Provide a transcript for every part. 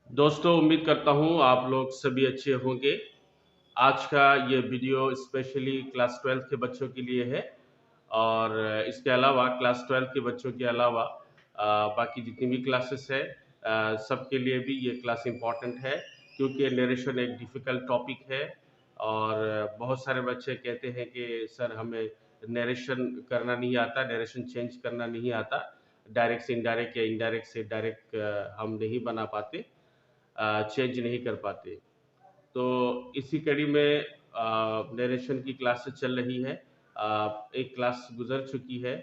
दोस्तों उम्मीद करता हूँ आप लोग सभी अच्छे होंगे। आज का ये वीडियो स्पेशली क्लास 12 के बच्चों के लिए है और इसके अलावा क्लास 12 के बच्चों के अलावा बाकी जितनी भी क्लासेस है सबके लिए भी ये क्लास इम्पॉर्टेंट है क्योंकि नरेशन एक डिफ़िकल्ट टॉपिक है और बहुत सारे बच्चे कहते हैं कि सर हमें नरेशन करना नहीं आता, नरेशन चेंज करना नहीं आता, डायरेक्ट से इनडायरेक्ट या इनडायरेक्ट से डायरेक्ट हम नहीं बना पाते, चेंज नहीं कर पाते। तो इसी कड़ी में नरेशन की क्लासेस चल रही है। एक क्लास गुजर चुकी है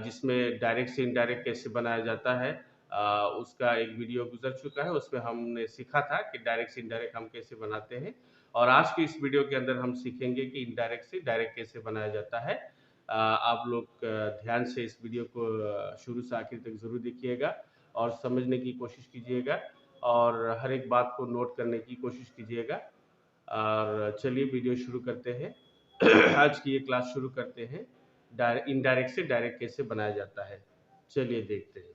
जिसमें डायरेक्ट से इनडायरेक्ट कैसे बनाया जाता है, उसका एक वीडियो गुजर चुका है। उसमें हमने सीखा था कि डायरेक्ट से इनडायरेक्ट हम कैसे बनाते हैं और आज के इस वीडियो के अंदर हम सीखेंगे कि इनडायरेक्ट से डायरेक्ट कैसे बनाया जाता है। आप लोग ध्यान से इस वीडियो को शुरू से आखिर तक ज़रूर देखिएगा और समझने की कोशिश कीजिएगा और हर एक बात को नोट करने की कोशिश कीजिएगा। और चलिए वीडियो शुरू करते हैं। आज की ये क्लास शुरू करते हैं। इनडायरेक्ट से डायरेक्ट कैसे बनाया जाता है, चलिए देखते हैं।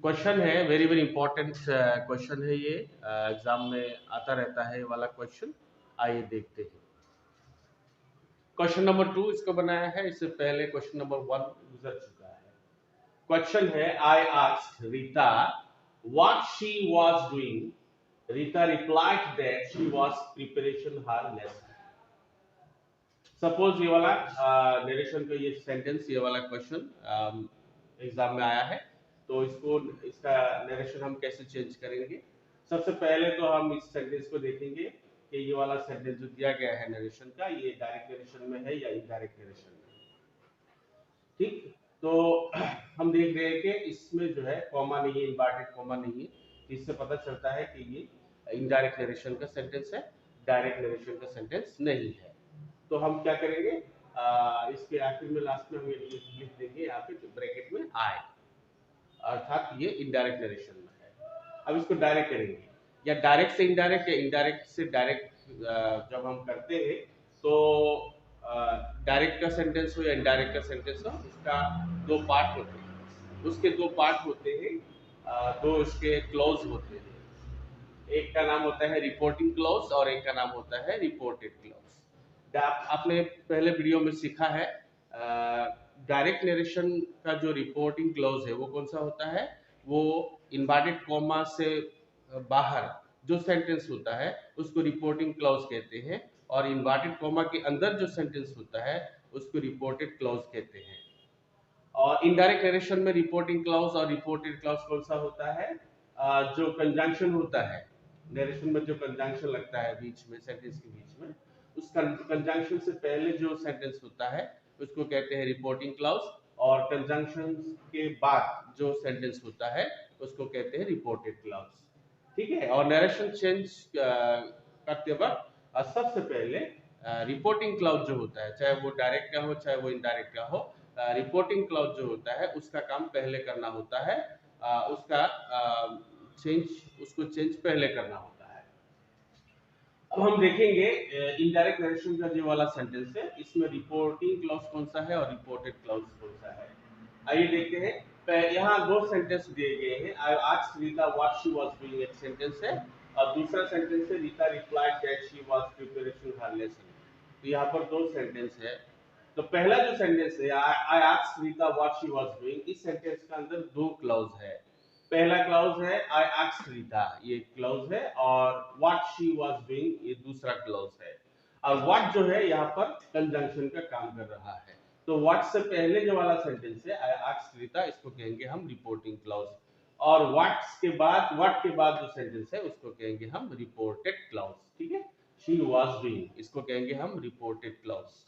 क्वेश्चन है, वेरी वेरी इंपॉर्टेंट क्वेश्चन है ये, एग्जाम में आता रहता है ये वाला क्वेश्चन। आइए देखते हैं। क्वेश्चन नंबर 2 इसको बनाया है, इससे पहले क्वेश्चन नंबर 1 गुजर चुका है। क्वेश्चन है, I asked Rita what she was doing. Rita replied that she was preparation her lesson. Suppose ये वाला नरेशन का ये सेंटेंस, ये वाला क्वेश्चन एग्जाम में आया है, तो इसका नरेशन हम कैसे चेंज करेंगे। सबसे पहले तो हम इस सेंटेंस को देखेंगे कि ये वाला सेंटेंस जो दिया गया है नरेशन का, ये डायरेक्ट नरेशन में है या इनडायरेक्ट नरेशन में। ठीक, तो हम देख रहे हैं कि इसमें जो है कॉमा नहीं है, इन्वर्टेड कॉमा नहीं है, इससे पता चलता है कि ये इनडायरेक्ट नरेशन का सेंटेंस है, डायरेक्ट नरेशन का सेंटेंस नहीं है। तो हम क्या करेंगे, इसके आखिर में लास्ट में हम ये लिख देंगे यहाँ पे ब्रैकेट में आए, अर्थात ये इनडायरेक्ट नरेशन में है। अब इसको डायरेक्ट करेंगे, या डायरेक्ट से इनडायरेक्ट या इनडायरेक्ट से डायरेक्ट जब हम करते हैं तो डायरेक्ट का सेंटेंस हो या इनडायरेक्ट का सेंटेंस हो, इसका दो पार्ट होते हैं। उसके दो पार्ट होते हैं, दो इसके क्लॉज होते हैं। एक का नाम होता है रिपोर्टिंग क्लॉज और एक का नाम होता है रिपोर्टेड क्लॉज। आपने पहले वीडियो में सीखा है डायरेक्ट नरेशन का जो रिपोर्टिंग क्लॉज है वो कौन सा होता है, वो इन्वर्टेड कॉमा से बाहर जो सेंटेंस होता है उसको रिपोर्टिंग क्लॉज कहते हैं, और इन्वर्टेड कॉमा के अंदर जो सेंटेंस होता है उसको रिपोर्टेड क्लॉज कहते हैं। और इनडायरेक्ट नरेशन में रिपोर्टिंग क्लॉज और रिपोर्टेड क्लॉज कौन सा होता है, जो कंजंक्शन होता है नरेशन में, जो कंजंक्शन लगता है बीच में, सेंटेंस के बीच में, उस कंजंक्शन से पहले जो सेंटेंस होता है उसको कहते हैं रिपोर्टिंग क्लॉज, और कंजंक्शन के बाद जो सेंटेंस होता है उसको कहते हैं रिपोर्टेड क्लॉज। ठीक है, और नरेशन चेंज करते वक्त सबसे पहले रिपोर्टिंग क्लाउज जो होता है, चाहे वो डायरेक्ट का हो चाहे वो इनडायरेक्ट का हो, रिपोर्टिंग क्लाउज जो होता है उसका काम पहले करना होता है, उसका उसको चेंज पहले करना होता है। अब हम देखेंगे इनडायरेक्ट नरेशन का जो वाला सेंटेंस है, इसमें रिपोर्टिंग क्लाउज कौन सा है और रिपोर्टेड क्लाउज कौन सा है। आइए देखते हैं। यहाँ दो सेंटेंस दिए गए हैं। I asked Rita what she was doing, एक सेंटेंस है, और दूसरा सेंटेंस है Rita replied that she was preparation her lesson. तो यहाँ पर दो सेंटेंस है। तो पहला जो सेंटेंस है, I asked Rita what she was doing, इस सेंटेंस के अंदर दो क्लॉज है। पहला क्लॉज है आई आस्क्ड रीता, ये क्लॉज है, और व्हाट शी वाज डूइंग ये दूसरा क्लॉज है। और व्हाट जो है यहाँ पर कंजंक्शन का काम कर रहा है। तो व्हाट से पहले जो वाला सेंटेंस है आई आस्क्ड रीता, इसको कहेंगे हम रिपोर्टिंग क्लॉज, और व्हाट के बाद जो सेंटेंस है उसको कहेंगे हम रिपोर्टेड क्लॉज। ठीक है, शी वाज डूइंग इसको कहेंगे हम रिपोर्टेड क्लॉज।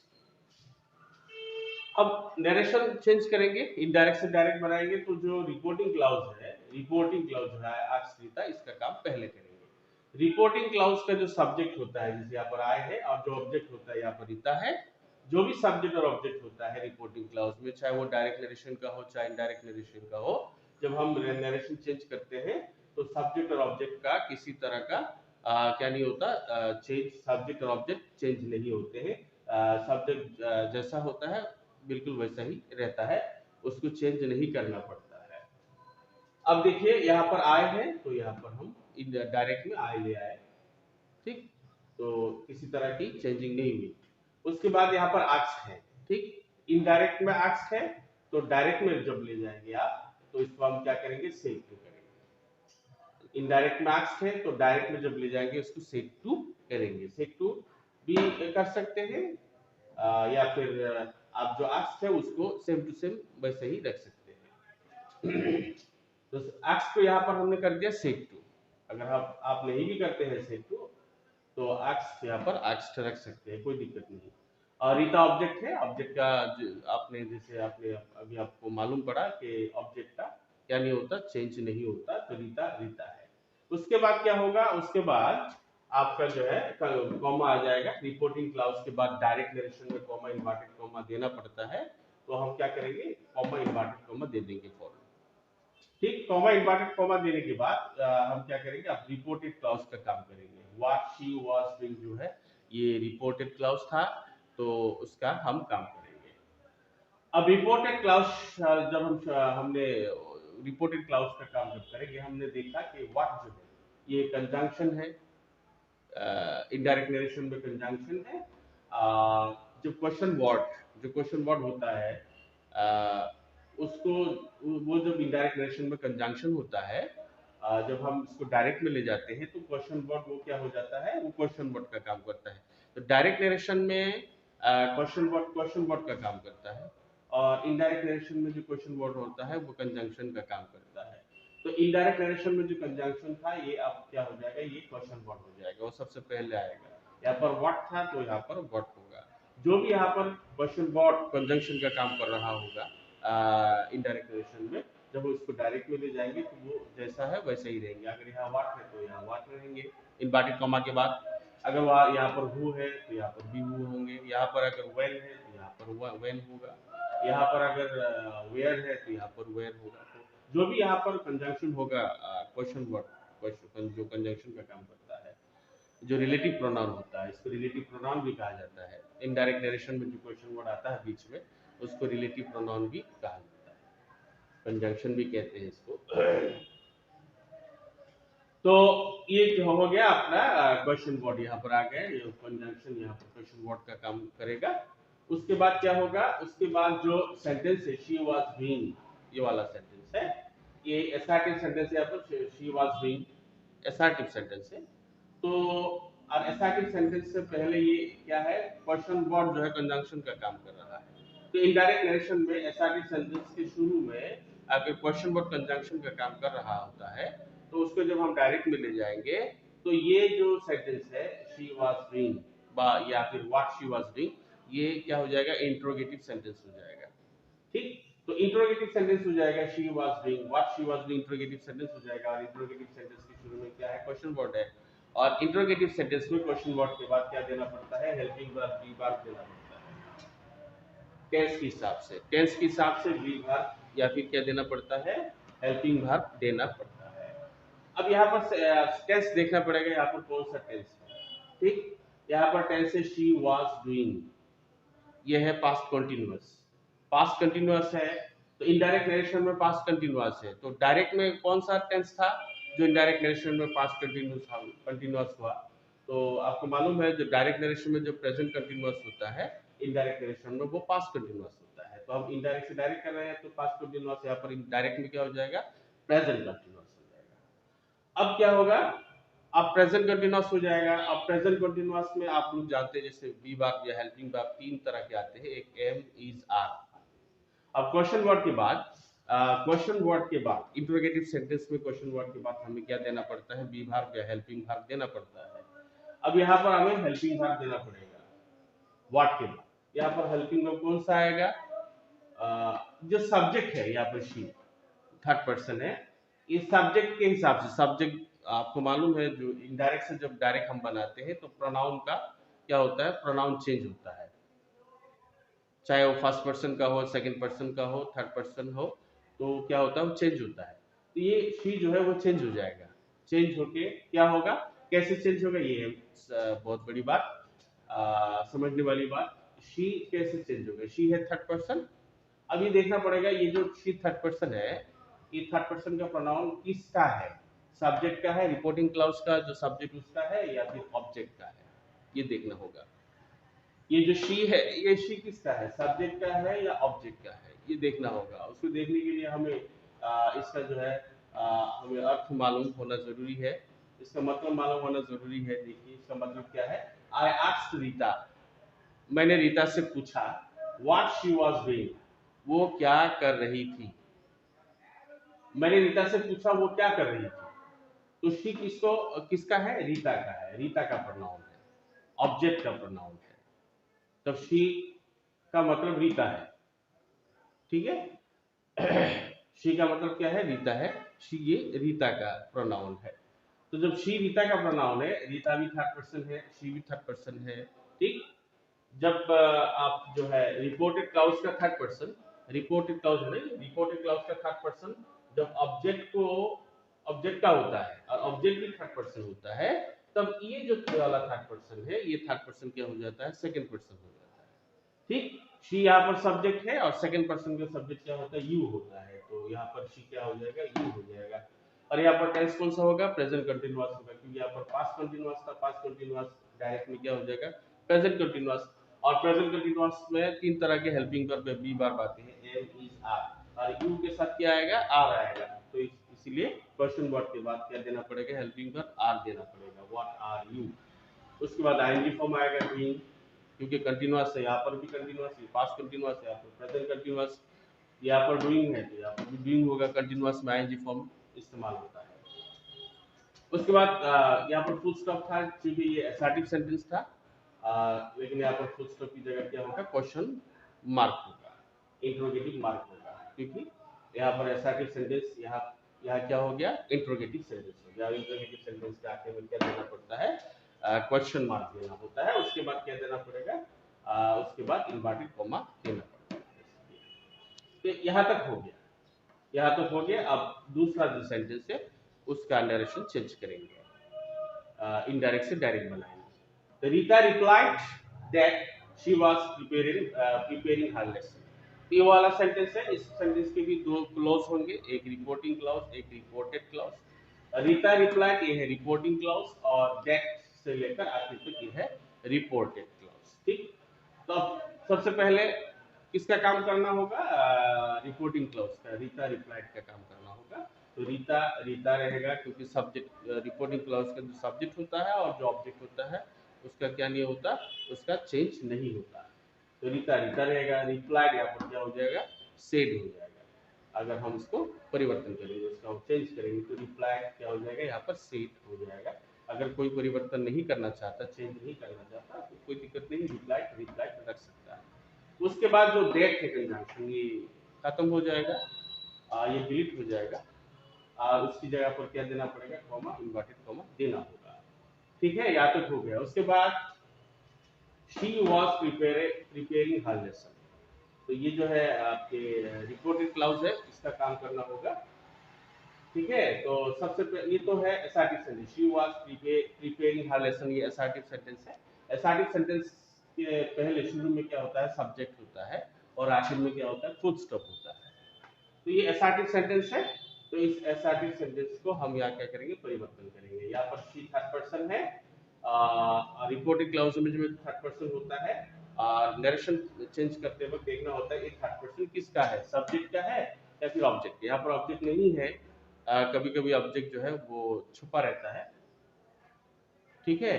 अब नरेशन चेंज करेंगे, इनडायरेक्ट से डायरेक्ट बनाएंगे, तो जो रिपोर्टिंग क्लाउज है आश्रिता, इसका काम पहले करेंगे। रिपोर्टिंग क्लाउज का जो सब्जेक्ट होता है, जैसे यहाँ पर आए है, और जो ऑब्जेक्ट होता है यहाँ पर रीता है, जो भी सब्जेक्ट और ऑब्जेक्ट होता है रिपोर्टिंग क्लाउज में, चाहे वो डायरेक्ट नरेशन का हो चाहे इनडायरेक्ट नरेशन का हो, जब हम नरेशन चेंज करते हैं तो सब्जेक्ट और ऑब्जेक्ट का किसी तरह का क्या नहीं होता, चेंज, सब्जेक्ट और ऑब्जेक्ट चेंज नहीं होते हैं। सब्जेक्ट जैसा होता है बिल्कुल वैसा ही रहता है, उसको चेंज नहीं करना पड़ता है। अब देखिए यहाँ पर आए हैं तो यहाँ पर हम डायरेक्ट में आए ले आए, ठीक, तो किसी तरह की चेंजिंग नहीं हुई। उसके बाद यहाँ पर आक्स है, ठीक, इनडायरेक्ट में आक्स है तो डायरेक्ट में जब ले जाएंगे आप तो इसको हम क्या करेंगे, सेक टू करेंगे। इनडायरेक्ट में आक्स है तो डायरेक्ट में जब ले जाएंगे उसको सेक टू करेंगे। सेक टू भी कर सकते हैं या फिर आप जो आक्स है उसको सेम टू सेम वैसे ही रख सकते हैं। तो आक्स को यहाँ पर हमने कर दिया सेक टू। अगर आप नहीं भी करते हैं सेक टू तो आक्स यहाँ पर आक्स रख सकते हैं, कोई दिक्कत नहीं। और रीता ऑब्जेक्ट है, ऑब्जेक्ट का आपने जैसे आपने अभी आपको मालूम पड़ा कि ऑब्जेक्ट का क्या नहीं होता, चेंज नहीं होता, तो रीता रीता है। उसके बाद क्या होगा, उसके बाद आपका जो है कॉमा आ जाएगा। रिपोर्टिंग क्लाउज के बाद डायरेक्ट नरेशन में कॉमा इन्वर्टेड कॉमा देना पड़ता है, तो हम क्या करेंगे, कॉमा इन्वर्टेड कॉमा दे देंगे फॉरन, ठीक। कॉमा इन्वर्टेड कॉमा देने के बाद हम क्या करेंगे, अब रिपोर्टेड क्लाउज का काम करेंगे। व्हाट शी वाज डूइंग जो है ये रिपोर्टेड क्लाउज था, तो उसका हम काम करेंगे। अब रिपोर्टेड क्लाउज जब हमने रिपोर्टेड क्लाउज का काम जब करेंगे, हमने देखा कि व्हाट जो है ये कंजंक्शन है, इनडायरेक्ट नरेशन में कंजंक्शन है। जो क्वेश्चन वर्ड होता है उसको, वो जब इनडायरेक्ट नरेशन में कंजंक्शन होता है, जब हम इसको डायरेक्ट में ले जाते हैं तो क्वेश्चन वर्ड वो क्या हो जाता है, वो क्वेश्चन वर्ड का काम करता है। तो डायरेक्ट नरेशन में क्वेश्चन वर्ड का काम करता है, और इनडायरेक्ट नरेशन में जो क्वेश्चन वर्ड होता है वो कंजंक्शन का काम करता है। तो इनडायरेक्ट नरेशन में जो कंजंक्शन था ये अब क्या हो जाएगा, ये क्वेश्चन वर्ड हो जाएगा, वो सबसे पहले आएगा। यहाँ पर व्हाट था तो यहाँ पर व्हाट होगा। जो भी यहाँ पर क्वेश्चन वर्ड कंजंक्शन का काम कर रहा होगा इनडायरेक्ट नरेशन में, जब वो इसको डायरेक्ट में ले जाएंगे तो वो जैसा है वैसे ही रहेंगे। अगर यहाँ व्हाट है तो यहाँ व्हाट रहेंगे इनवर्टेड कॉमा के बाद। अगर वहाँ यहाँ पर हु है तो यहाँ पर भी हु होंगे। यहाँ पर अगर वेन है तो यहाँ पर वेन होगा। यहाँ पर अगर वेयर है तो यहाँ पर वेयर होगा। तो जो भी यहाँ पर कंजंक्शन होगा क्वेश्चन वर्ड, क्वेश्चन जो कंजंक्शन का काम करता है, जो रिलेटिव प्रोनाउन होता है, इसको रिलेटिव प्रोनाउन भी कहा जाता है। इनडायरेक्ट नरेशन में जो क्वेश्चन वर्ड आता है बीच में उसको रिलेटिव प्रोनाउन भी कहा जाता है, कंजंक्शन भी कहते हैं इसको। तो ये जो हो गया अपना क्वेश्चन वर्ड यहाँ पर आ गया, ये कंजंक्शन यहाँ पर क्वेश्चन वर्ड का काम करेगा। उसके बाद क्या होगा, उसके बाद जो सेंटेंस है शी वाज बीइंग, ये वाला सेंटेंस है, ये एसर्टिव सेंटेंस है। यहाँ पर she was being assertive sentence है। तो और एसर्टिव सेंटेंस से पहले ये क्या है, क्वेश्चन वर्ड जो है कंजंक्शन का काम कर रहा है। तो इनडायरेक्ट नरेशन में एसर्टिव सेंटेंस के शुरू में अगर क्वेश्चन वर्ड कंजंक्शन का काम कर रहा होता है तो उसको जब हम डायरेक्ट में ले जाएंगे तो ये जो सेंटेंस है शी वाज डूइंग या फिर व्हाट शी वाज डूइंग, ये क्या हो जाएगा, इंट्रोगेटिव सेंटेंस हो जाएगा, ठीक। तो इंट्रोगेटिव सेंटेंस हो जाएगा, she was doing what she was doing, interrogative sentence हो जाएगा। और इंट्रोगेटिव सेंटेंस के शुरू में क्या है, क्वेश्चन वर्ड है। और इंट्रोगेटिव सेंटेंस में क्वेश्चन वर्ड के बाद क्या देना पड़ता है, हेल्पिंग वर्ब बी वर्ब देना पड़ता है टेंस के हिसाब से। टेंस के हिसाब से बी वर्ब या फिर क्या देना पड़ता है, हेल्पिंग वर्ब देना पड़ता है। अब यहाँ पर टेंस देखना पड़ेगा, यहाँ पर कौन सा टेंस है, ठीक। यहाँ पर टेंस है शी वाज डूइंग, ये है पास्ट कंटीन्यूअस। पास्ट कंटीन्यूअस है तो इनडायरेक्ट नरेशन में पास्ट कंटीन्यूअस है, तो डायरेक्ट में कौन सा टेंस था जो इनडायरेक्ट नरेशन में पास्ट कंटीन्यूअस हुआ। तो आपको मालूम है जो डायरेक्ट नरेशन में जो प्रेजेंट कंटीन्यूअस होता है, इनडायरेक्ट नरेशन में वो पास्ट कंटीन्यूअस होता है। तो हम इनडायरेक्ट से डायरेक्ट कर रहे हैं तो पास्ट कंटीन्यूअस, यहाँ पर डायरेक्ट में क्या हो जाएगा, प्रेजेंट कंटीन्यूअस हो जाएगा। अब क्या होगा, अब प्रेजेंट कंटीन्यूअस हो जाएगा। अब प्रेजेंट कंटीन्यूअस में आप लोग जानते हैं जैसे बी वर्ब या हेल्पिंग वर्ब तीन तरह के आते हैं, एक एम इज आर। अब क्वेश्चन वर्ड के बाद इंट्रोगेटिव सेंटेंस में क्वेश्चन वर्ड के बाद हमें क्या देना पड़ता है, बी वर्ब या हेल्पिंग वर्ब देना पड़ता है। अब यहाँ पर हमें हेल्पिंग वर्ब देना पड़ेगा व्हाट के बाद। यहाँ पर हेल्पिंग वर्ब कौन सा आएगा, जो सब्जेक्ट है यहाँ पर शी थर्ड पर्सन है, इस सब्जेक्ट के हिसाब से। सब्जेक्ट आपको मालूम है जो इनडायरेक्ट से जब डायरेक्ट हम बनाते हैं तो प्रोनाउन का क्या होता है, प्रोनाउन चेंज होता है, चाहे वो फर्स्ट पर्सन का हो, सेकंड पर्सन का हो, थर्ड पर्सन हो, तो क्या होता है वो चेंज होता है। तो ये शी जो है वो चेंज हो जाएगा। चेंज होके क्या होगा, कैसे चेंज होगा, ये है बहुत बड़ी बात, समझने वाली बात। शी कैसे चेंज होगा, शी है थर्ड पर्सन। अब ये देखना पड़ेगा, ये जो शी थर्ड पर्सन है ये थर्ड पर्सन का प्रोनाउन किसका है, सब्जेक्ट का है, रिपोर्टिंग क्लाउज का जो सब्जेक्ट उसका है, या फिर ऑब्जेक्ट का है, ये देखना होगा। ये जो शी है, ये शी किसका है, सब्जेक्ट का है या ऑब्जेक्ट का है, ये देखना होगा। उसको देखने के लिए हमें इसका जो है हमें अर्थ मालूम होना जरूरी है, इसका मतलब मालूम होना जरूरी है। देखिए इसका मतलब क्या है, आई आस्क्ड रीता, मैंने रीता से पूछा, व्हाट शी वाज डूइंग, वो क्या कर रही थी। मैंने रीता से पूछा वो क्या कर रही थी, तो शी किसका है, रीता का है, रीता का प्रोनाउन है, ऑब्जेक्ट का प्रोनाउन है। तब शी का मतलब रीता है, ठीक है। शी का मतलब क्या है, रीता है, शी ये रीता का प्रोनाउन है। तो जब शी रीता का प्रोनाउन है, रीता भी थर्ड पर्सन है, शी भी थर्ड पर्सन है, ठीक। जब आप जो है रिपोर्टेड क्लाउज का थर्ड पर्सन, रिपोर्टेड क्लाउज है ना, रिपोर्टेड क्लाउज का थर्ड पर्सन जब ऑब्जेक्ट का होता है और ऑब्जेक्ट भी थर्ड पर्सन होता है, तब ये जो वाला थर्ड पर्सन है, ये थर्ड पर्सन क्या हो जाता है, सेकंड पर्सन हो जाता है, ठीक। शी यहाँ पर सब्जेक्ट है और सेकंड पर्सन का सब्जेक्ट क्या होता है, यू होता है, तो यहाँ पर शी क्या हो जाएगा, यू हो जाएगा। और यहाँ पर टेंस कौन सा होगा, प्रेजेंट कंटिन्यूअस होगा, क्योंकि यहाँ पर पास्ट कंटिन्यूअस था, पास्ट कंटिन्यूअस डायरेक्ट में क्या हो जाएगा, प्रेजेंट कंटिन्यूअस। और प्रेजेंट कंटिन्यूअस में तीन तरह के हेल्पिंग वर्ब बी बार आते हैं, एम, इज, आर, और यू के साथ क्या आएगा, आर आएगा। तो इसीलिए क्वेश्चन वर्ड के बाद क्या देना पड़ेगा, हेल्पिंग वर्ब आर देना पड़ेगा, व्हाट आर यू। उसके बाद आईएनजी फॉर्म आएगा, डूइंग, क्योंकि कंटिन्यूअस है, यहाँ पर भी कंटिन्यूअस है, पास्ट कंटिन्यूअस है, यहाँ पर प्रेजेंट कंटिन्यूअस, यहाँ पर डूइंग है तो यहाँ पर भी डूइंग होगा, कंटिन्यूअस में आईएनजी फॉर्म इस्तेमाल होता है। उसके बाद यहाँ पर फुल स्टॉप था, क्योंकि ये असर्टिव सेंटेंस था, लेकिन यहाँ पर फुल स्टॉप की जगह क्या होगा, क्वेश्चन मार्क होगा, इंट्रोगेटिव मार्क होगा, क्योंकि यहाँ पर असर्टिव सेंटेंस, यहाँ यहाँ क्या हो गया, इंट्रोगेटिव सेंटेंस हो गया। इंट्रोगेटिव सेंटेंस के आखिर में क्या देना पड़ता है, क्वेश्चन मार्क देना होता है। उसके बाद क्या देना पड़ेगा, उसके बाद इन्वर्टेड कॉमा देना पड़ता है। तो यहाँ तक हो गया, यहाँ तक हो गया। अब दूसरा जो सेंटेंस है उसका नरेशन चेंज करेंगे, इनडायरेक्ट से डायरेक्ट बनाएंगे। Rita replied that she was preparing her lesson. ये वाला सेंटेंस है, इस सेंटेंस के भी दो क्लॉज होंगे, एक रिपोर्टिंग क्लॉज, एक रिपोर्टेड क्लॉज। रीता रिप्लाइड ये है रिपोर्टिंग क्लॉज, और दैट से लेकर आखिर तक ये है रिपोर्टेड क्लॉज, ठीक। तो अब सबसे पहले किसका काम करना होगा, रिपोर्टिंग क्लॉज का, रीता रिप्लाइड का काम करना होगा। तो रीता रीता रहेगा, क्योंकि सब्जेक्ट रिपोर्टिंग क्लॉज का जो सब्जेक्ट होता है और जो ऑब्जेक्ट होता है उसका क्या नहीं होता, उसका चेंज नहीं होता। तो रीता रीता रहेगा, रिप्लाइड यहाँ पर क्या हो जाएगा, सेड हो जाएगा। अगर हम इसको परिवर्तन करेंगे, उसका चेंज करेंगे, तो रिप्लाइड क्या हो जाएगा, यहाँ पर सेड हो जाएगा। अगर कोई परिवर्तन नहीं करना चाहता, चेंज नहीं करना चाहता, तो कोई दिक्कत नहीं, रिप्लाइड रिप्लाइड रख सकता है। उसके बाद जो डेट है कंजंक्शन, ये खत्म हो जाएगा, ये डिलीट हो जाएगा, और उसकी जगह पर क्या देना पड़ेगा, कॉमा, इन्वर्टेड कॉमा देना होगा, ठीक है। या तक हो गया। उसके बाद she was preparing her lesson. तो ये जो है आपके रिपोर्टेड क्लाउज है, इसका काम करना होगा, ठीक है। तो सबसे पहले ये तो है assertive sentence, she was preparing her lesson, ये असर्टिव सेंटेंस है। असर्टिव सेंटेंस के पहले शुरू में क्या होता है, सब्जेक्ट होता है, और आखिर में क्या होता है, फुल स्टॉप होता है। तो ये असर्टिव सेंटेंस है, तो इस असर्टिव सेंटेंस को हम यहाँ क्या करेंगे, परिवर्तन करेंगे। यहाँ पर शी थर्ड पर्सन है, रिपोर्टिंग क्लाउज में जो थर्ड पर्सन होता है, और नरेशन चेंज करते वक्त देखना होता है ये थर्ड पर्सन किसका है, सब्जेक्ट का है या फिर ऑब्जेक्ट। यहाँ पर ऑब्जेक्ट नहीं है, कभी कभी ऑब्जेक्ट जो है वो छुपा रहता है, ठीक है।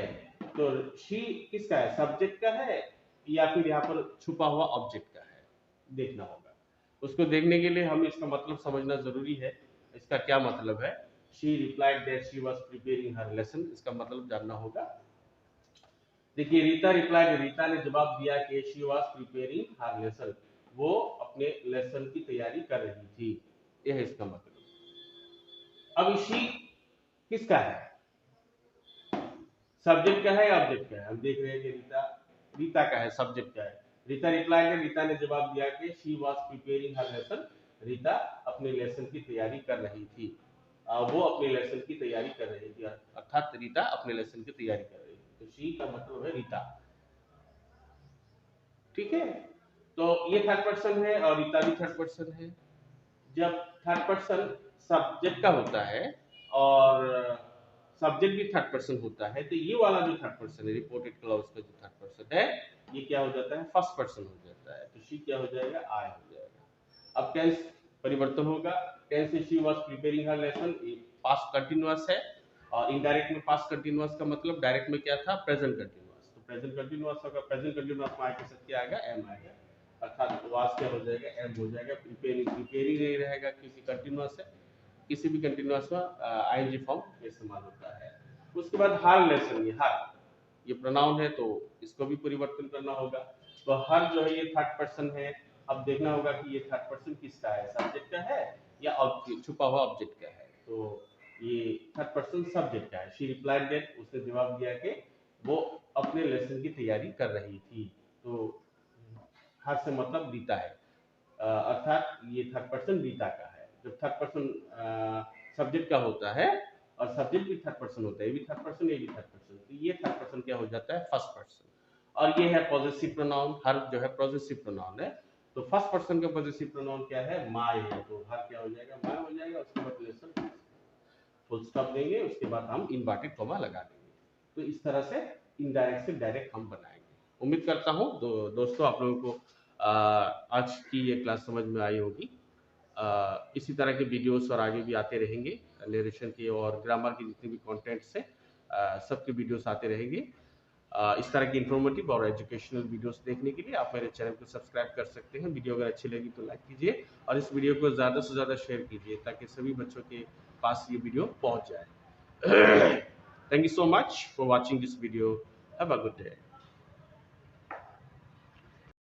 तो शी किसका है, सब्जेक्ट का है या फिर यहाँ पर छुपा हुआ ऑब्जेक्ट का है, देखना होगा। उसको देखने के लिए हम इसका मतलब समझना जरूरी है, इसका क्या मतलब है। She replied that she was preparing her lesson, इसका मतलब जानना होगा। देखिए रीता रिप्लाइड, रीता ने जवाब दिया कि she was preparing her lesson, वो अपने लेसन की तैयारी कर रही थी, यह है इसका मतलब। अब शी किसका है, सब्जेक्ट का है या ऑब्जेक्ट का है, हम देख रहे हैं कि रीता रीता का है, सब्जेक्ट का है। रीता रिप्लाई है, रीता ने जवाब दिया कि she was preparing her lesson, Rita अपने लेसन की तैयारी कर रही थी, वो अपने लेसन की तैयारी कर रही थी, अर्थात रीता अपने लेसन की तैयारी कर रही थी। तो शी का मतलब है रीता, ठीक है। तो ये थर्ड पर्सन है और रीता भी थर्ड पर्सन है, जब थर्ड पर्सन सब्जेक्ट का होता है और सब्जेक्ट भी थर्ड पर्सन होता है, तो ये वाला जो थर्ड पर्सन है, रिपोर्टेड क्लॉज का जो थर्ड पर्सन है, ये क्या हो जाता है, फर्स्ट पर्सन हो जाता है। तो शी क्या हो जाएगा, आई हो जाएगा। अब टेंस परिवर्तन होगा। टेंस से she was preparing her lesson, past continuous है, और इनडायरेक्ट में पास्ट कंटिन्यूअस का मतलब डायरेक्ट में क्या था, प्रेजेंट कंटिन्यूअस। तो प्रेजेंट कंटिन्यूअस होगा, प्रेजेंट कंटिन्यूअस में आई के साथ क्या आएगा, एम आएगा, अर्थात वाज क्या हो जाएगा, एम हो जाएगा। प्रिपेयरिंग प्रिपेयरिंग नहीं रहेगा क्योंकि कंटिन्यूअस है, किसी भी कंटिन्यूअस में आईएनजी फॉर्म इस्तेमाल होता है। उसके बाद हर लेसन, ये हर, ये प्रोनाउन है तो इसको भी परिवर्तन करना होगा। तो हर जो है ये थर्ड पर्सन है। अब देखना होगा कि ये थर्ड पर्सन किसका है, सब्जेक्ट का है या छुपा हुआ ऑब्जेक्ट का है। तो ये थर्ड पर्सन सब्जेक्ट का है। शी रिप्लाइड दैट, उसने जवाब दिया कि वो अपने लेसन की तैयारी कर रही थी। तो हर से मतलब रीता है, अर्थात ये थर्ड पर्सन रीता का है। जब थर्ड पर्सन सब्जेक्ट का होता है और सब्जेक्ट भी थर्ड पर्सन होता है, ये भी थर्ड पर्सन, ये भी थर्ड पर्सन, तो ये थर्ड पर्सन क्या हो जाता है, फर्स्ट पर्सन। और ये है पॉजेसिव प्रोनाउन, हर जो है पॉजेसिव प्रोनाउन है। तो फर्स्ट पर्सन का पॉजेसिव प्रोनाउन क्या है, माय है, तो हर क्या हो जाएगा, माय हो जाएगा। उसके बाद लेसन फुल स्टॉप देंगे, उसके बाद हम इनवर्टेड कॉमा लगा देंगे। तो इस तरह से इनडायरेक्ट से डायरेक्ट हम बनाएंगे। उम्मीद करता हूँ दोस्तों आप लोगों को आज की ये क्लास समझ में आई होगी। इसी तरह के वीडियोस और आगे भी आते रहेंगे, नरेशन के और ग्रामर के जितने भी कंटेंट्स हैं सबके वीडियोस आते रहेंगे। इस तरह की इन्फॉर्मेटिव और एजुकेशनल वीडियोस देखने के लिए आप मेरे चैनल को सब्सक्राइब कर सकते हैं। वीडियो अगर अच्छी लगी तो लाइक कीजिए और इस वीडियो को ज़्यादा से ज़्यादा शेयर कीजिए ताकि सभी बच्चों के पास ये वीडियो पहुंच जाए। Thank you so much for watching this video. Have a good day.